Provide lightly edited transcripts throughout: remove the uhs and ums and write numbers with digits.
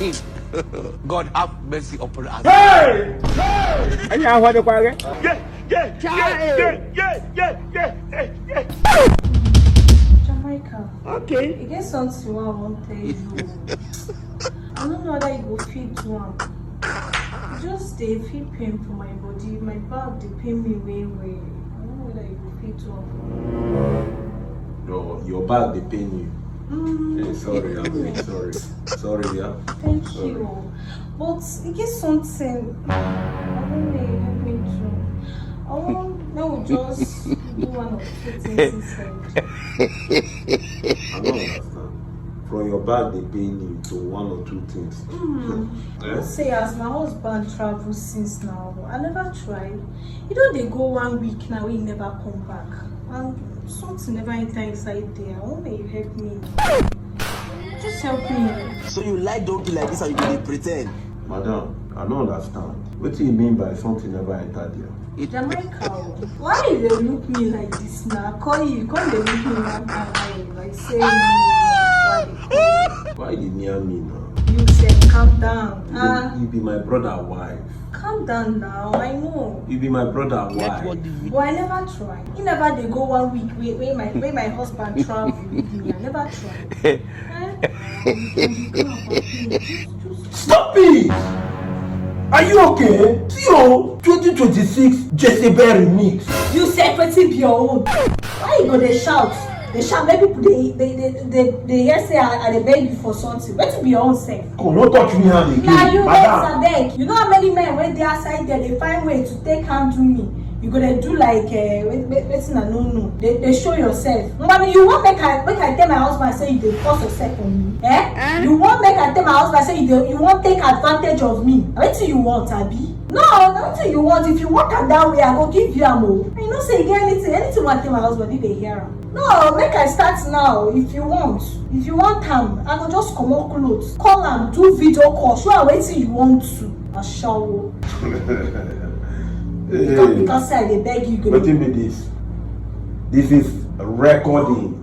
him. God have mercy upon us. Hey! Hey! Jamaica. Okay. I get something I want to tell you. I don't know whether you go fit to am. Just dey feel pain for my body. My back dey pain me way. I don't know whether you go fit to am. No, your back they pain you. Hey, sorry, sorry, yeah. Thank you. But it get something. I don't know, help me too. I want now just do one of two things instead. I don't understand. From your back they pain you to one or two things. Say as my husband travel since now, I never tried. You know they go 1 week now, he never come back. And something never enter inside there. I want you help me. Just help me. So you like donkey like this and you can pretend? Madam, I don't understand. What do you mean by something never entered here? Jamaica, why you dey look me like this now? Call you, come dey look me like say Why you near me now? You said calm down. You be my brother wife. Calm down now, I know. You be my brother wife. But I never tried. He never dey go 1 week where my husband travel with me. I never tried. Stop it! Are you okay? Zero 2026 Jezebel remix. You separate be your own. Why you go dey shout? They shout, maybe they hear say I dey beg you for something. Wetin be your own self? Come, don't touch me hand again. Yeah, you Madam. beg. You know how many men when they outside there, they find way to take handle me. You gonna do like wetin I no know. They show yourself. Mommy, you want make I tell my husband say you dey force yourself on me? You want make I tell my husband say you want take advantage of me? Wetin you want, Abi? No, nothing you want. If you want am that way, I go give you am o. You know say you get anything I tell my husband, he dey hear am. No, make I start now. If you want am, I go just comot clothes, call am, do video call, show am wetin you want to. Ashawo. Because say I dey beg you. Wetin be this? This is recording.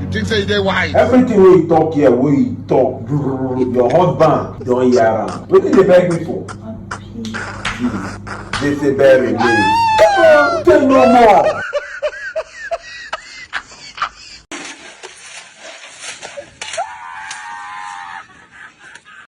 You think say they wise? Everything wey you talk here, wey you talk, your husband don hear am. Wetin dey beg me for? This is very late. Say no more.